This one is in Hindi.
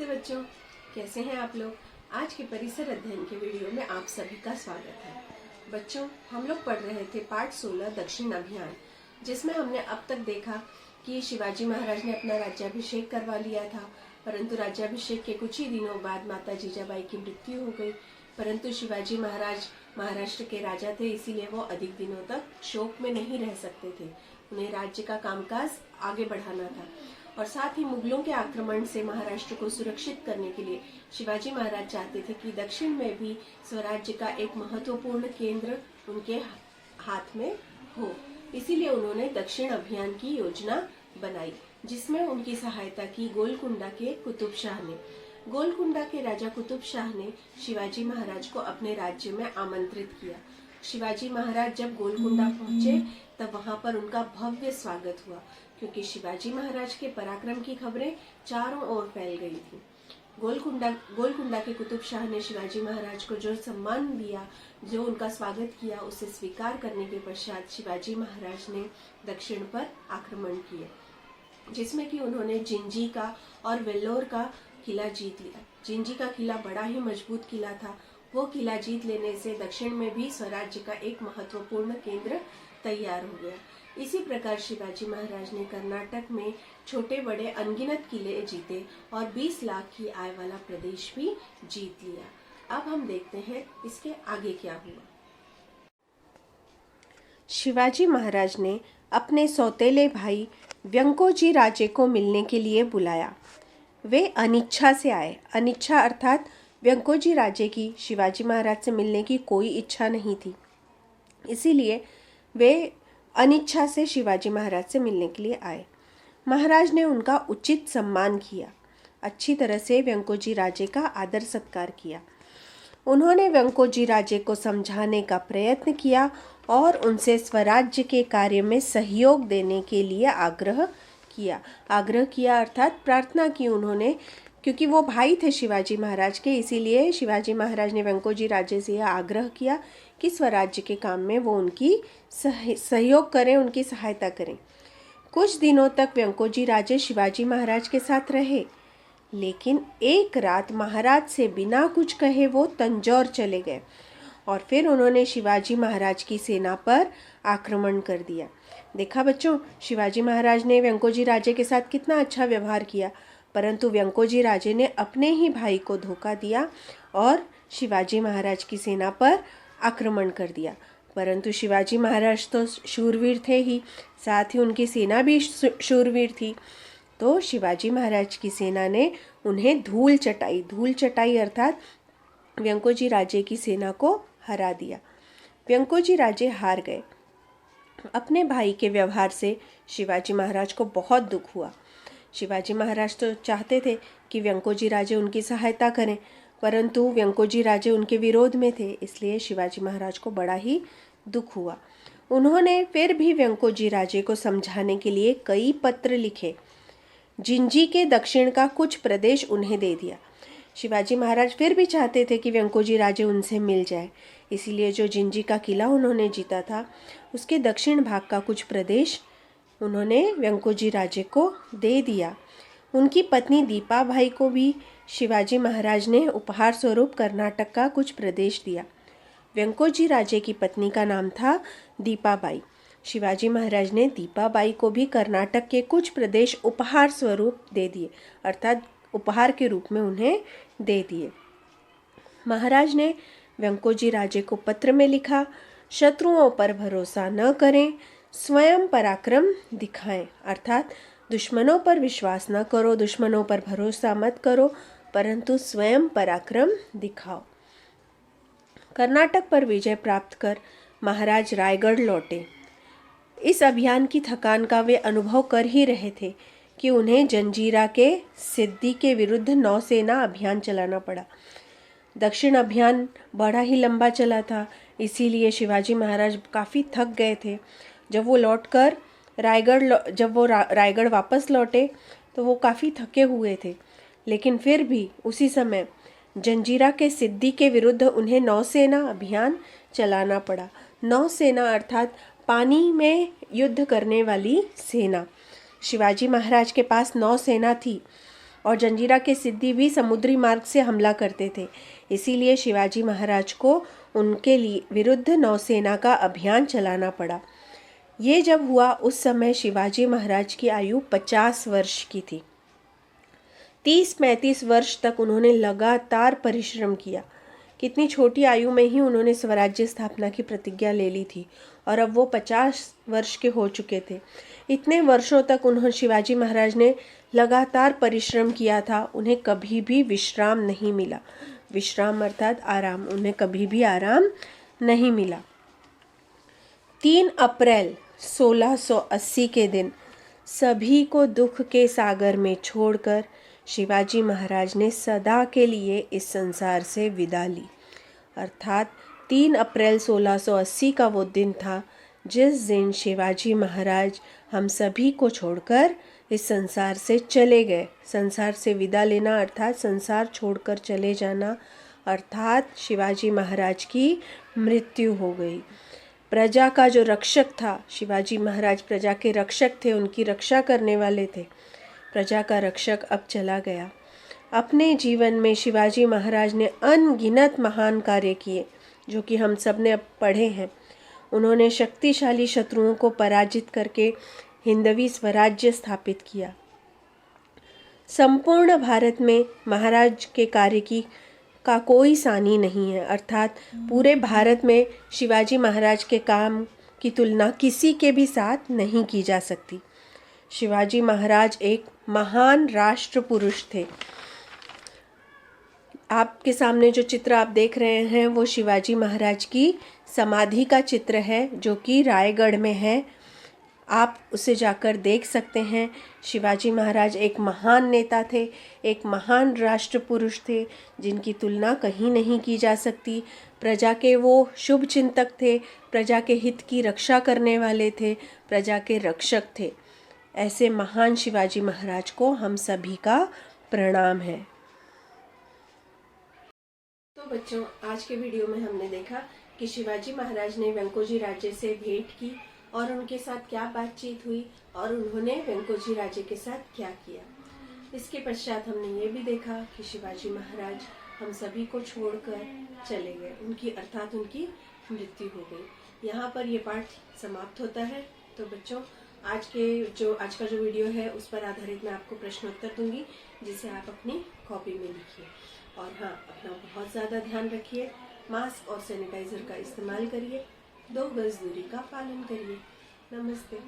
नमस्ते बच्चों, कैसे हैं आप लोग। आज के परिसर अध्ययन के वीडियो में आप सभी का स्वागत है। बच्चों, हम लोग पढ़ रहे थे पाठ 16 दक्षिण अभियान, जिसमें हमने अब तक देखा कि शिवाजी महाराज ने अपना राज्याभिषेक करवा लिया था, परंतु राज्याभिषेक के कुछ ही दिनों बाद माता जीजाबाई की मृत्यु हो गई। परंतु शिवाजी महाराज महाराष्ट्र के राजा थे, इसीलिए वो अधिक दिनों तक शोक में नहीं रह सकते थे। उन्हें राज्य का कामकाज आगे बढ़ाना था और साथ ही मुगलों के आक्रमण से महाराष्ट्र को सुरक्षित करने के लिए शिवाजी महाराज चाहते थे कि दक्षिण में भी स्वराज्य का एक महत्वपूर्ण केंद्र उनके हाथ में हो। इसीलिए उन्होंने दक्षिण अभियान की योजना बनाई, जिसमें उनकी सहायता की गोलकुंडा के कुतुब शाह ने। गोलकुंडा के राजा कुतुब शाह ने शिवाजी महाराज को अपने राज्य में आमंत्रित किया। शिवाजी महाराज जब गोलकुंडा पहुंचे तब वहां पर उनका भव्य स्वागत हुआ, क्योंकि शिवाजी महाराज के पराक्रम की खबरें चारों ओर फैल गई थी। गोलकुंडा के कुतुब शाह ने शिवाजी महाराज को जो सम्मान दिया, जो उनका स्वागत किया, उसे स्वीकार करने के पश्चात शिवाजी महाराज ने दक्षिण पर आक्रमण किए, जिसमें कि उन्होंने जिंजी का और वेल्लोर का किला जीत लिया। जिंजी का किला बड़ा ही मजबूत किला था। वो किला जीत लेने से दक्षिण में भी स्वराज्य का एक महत्वपूर्ण केंद्र तैयार हो गया। इसी प्रकार शिवाजी महाराज ने कर्नाटक में छोटे बड़े अनगिनत किले जीते और 20 लाख की आय वाला प्रदेश भी जीत लिया। अब हम देखते हैं इसके आगे क्या हुआ। शिवाजी महाराज ने अपने सौतेले भाई व्यंकोजी राजे को मिलने के लिए बुलाया। वे अनिच्छा से आए। अनिच्छा अर्थात व्यंकोजी राजे की शिवाजी महाराज से मिलने की कोई इच्छा नहीं थी, इसीलिए वे अनिच्छा से शिवाजी महाराज से मिलने के लिए आए। महाराज ने उनका उचित सम्मान किया, अच्छी तरह से व्यंकोजी राजे का आदर सत्कार किया। उन्होंने व्यंकोजी राजे को समझाने का प्रयत्न किया और उनसे स्वराज्य के कार्य में सहयोग देने के लिए आग्रह किया अर्थात प्रार्थना की उन्होंने, क्योंकि वो भाई थे शिवाजी महाराज के, इसीलिए शिवाजी महाराज ने व्यंकोजी राजे से यह आग्रह किया कि स्वराज्य के काम में वो उनकी सहयोग करें, उनकी सहायता करें। कुछ दिनों तक व्यंकोजी राजे शिवाजी महाराज के साथ रहे, लेकिन एक रात महाराज से बिना कुछ कहे वो तंजौर चले गए और फिर उन्होंने शिवाजी महाराज की सेना पर आक्रमण कर दिया। देखा बच्चों, शिवाजी महाराज ने व्यंकोजी राजे के साथ कितना अच्छा व्यवहार किया, परंतु व्यंकोजी राजे ने अपने ही भाई को धोखा दिया और शिवाजी महाराज की सेना पर आक्रमण कर दिया। परंतु शिवाजी महाराज तो शूरवीर थे ही, साथ ही उनकी सेना भी शूरवीर थी। तो शिवाजी महाराज की सेना ने उन्हें धूल चटाई अर्थात व्यंकोजी राजे की सेना को हरा दिया। व्यंकोजी राजे हार गए। अपने भाई के व्यवहार से शिवाजी महाराज को बहुत दुख हुआ। शिवाजी महाराज तो चाहते थे कि व्यंकोजी राजे उनकी सहायता करें, परंतु व्यंकोजी राजे उनके विरोध में थे, इसलिए शिवाजी महाराज को बड़ा ही दुख हुआ। उन्होंने फिर भी व्यंकोजी राजे को समझाने के लिए कई पत्र लिखे। जिंजी के दक्षिण का कुछ प्रदेश उन्हें दे दिया। शिवाजी महाराज फिर भी चाहते थे कि व्यंकोजी राजे उनसे मिल जाए, इसीलिए जो जिंजी का किला उन्होंने जीता था, उसके दक्षिण भाग का कुछ प्रदेश उन्होंने व्यंकोजी राजे को दे दिया। उनकी पत्नी दीपा बाई को भी शिवाजी महाराज ने उपहार स्वरूप कर्नाटक का कुछ प्रदेश दिया। व्यंकोजी राजे की पत्नी का नाम था दीपा बाई। शिवाजी महाराज ने दीपा बाई को भी कर्नाटक के कुछ प्रदेश उपहार स्वरूप दे दिए, अर्थात उपहार के रूप में उन्हें दे दिए। महाराज ने व्यंकोजी राजे को पत्र में लिखा, शत्रुओं पर भरोसा न करें, स्वयं पराक्रम दिखाएं, अर्थात दुश्मनों पर विश्वास न करो, दुश्मनों पर भरोसा मत करो, परंतु स्वयं पराक्रम दिखाओ। कर्नाटक पर विजय प्राप्त कर महाराज रायगढ़ लौटे। इस अभियान की थकान का वे अनुभव कर ही रहे थे कि उन्हें जंजीरा के सिद्दी के विरुद्ध नौसेना अभियान चलाना पड़ा। दक्षिण अभियान बड़ा ही लंबा चला था, इसीलिए शिवाजी महाराज काफ़ी थक गए थे। जब वो रायगढ़ वापस लौटे तो वो काफ़ी थके हुए थे, लेकिन फिर भी उसी समय जंजीरा के सिद्दी के विरुद्ध उन्हें नौसेना अभियान चलाना पड़ा। नौसेना अर्थात पानी में युद्ध करने वाली सेना। शिवाजी महाराज के पास नौसेना थी, और जंजीरा के सिद्दी भी समुद्री मार्ग से हमला करते थे। इसीलिए शिवाजी महाराज को उनके लिए विरुद्ध नौसेना का अभियान चलाना पड़ा। ये जब हुआ उस समय शिवाजी महाराज की आयु 50 वर्ष की थी। 30-35 वर्ष तक उन्होंने लगातार परिश्रम किया। कितनी छोटी आयु में ही उन्होंने स्वराज्य स्थापना की प्रतिज्ञा ले ली थी और अब वो 50 वर्ष के हो चुके थे। इतने वर्षों तक उन्होंने शिवाजी महाराज ने लगातार परिश्रम किया था। उन्हें कभी भी विश्राम नहीं मिला। विश्राम अर्थात आराम, उन्हें कभी भी आराम नहीं मिला। 3 अप्रैल 1680 के दिन सभी को दुख के सागर में छोड़कर शिवाजी महाराज ने सदा के लिए इस संसार से विदा ली। अर्थात 3 अप्रैल 1680 का वो दिन था जिस दिन शिवाजी महाराज हम सभी को छोड़कर इस संसार से चले गए। संसार से विदा लेना अर्थात संसार छोड़कर चले जाना, अर्थात शिवाजी महाराज की मृत्यु हो गई। प्रजा का जो रक्षक था, शिवाजी महाराज प्रजा के रक्षक थे, उनकी रक्षा करने वाले थे। प्रजा का रक्षक अब चला गया। अपने जीवन में शिवाजी महाराज ने अनगिनत महान कार्य किए जो कि हम सब ने अब पढ़े हैं। उन्होंने शक्तिशाली शत्रुओं को पराजित करके हिंदवी स्वराज्य स्थापित किया। संपूर्ण भारत में महाराज के कार्य का कोई सानी नहीं है। अर्थात पूरे भारत में शिवाजी महाराज के काम की तुलना किसी के भी साथ नहीं की जा सकती। शिवाजी महाराज एक महान राष्ट्र पुरुष थे। आपके सामने जो चित्र आप देख रहे हैं वो शिवाजी महाराज की समाधि का चित्र है जो कि रायगढ़ में है। आप उसे जाकर देख सकते हैं। शिवाजी महाराज एक महान नेता थे, एक महान राष्ट्र पुरुष थे जिनकी तुलना कहीं नहीं की जा सकती। प्रजा के वो शुभ चिंतक थे, प्रजा के हित की रक्षा करने वाले थे, प्रजा के रक्षक थे। ऐसे महान शिवाजी महाराज को हम सभी का प्रणाम है। तो बच्चों, आज के वीडियो में हमने देखा कि शिवाजी महाराज ने वेंकोजी राजे से भेंट की और उनके साथ क्या बातचीत हुई और उन्होंने वेंकोजी राजे के साथ क्या किया। इसके पश्चात हमने ये भी देखा कि शिवाजी महाराज हम सभी को छोड़कर चले गए, उनकी मृत्यु हो गई। यहाँ पर ये पाठ समाप्त होता है। तो बच्चों, आज का जो वीडियो है उस पर आधारित मैं आपको प्रश्नोत्तर दूंगी जिसे आप अपनी कॉपी में लिखिए। और हाँ, अपना बहुत ज़्यादा ध्यान रखिए, मास्क और सैनिटाइजर का इस्तेमाल करिए, 2 गज दूरी का पालन करिए। नमस्ते।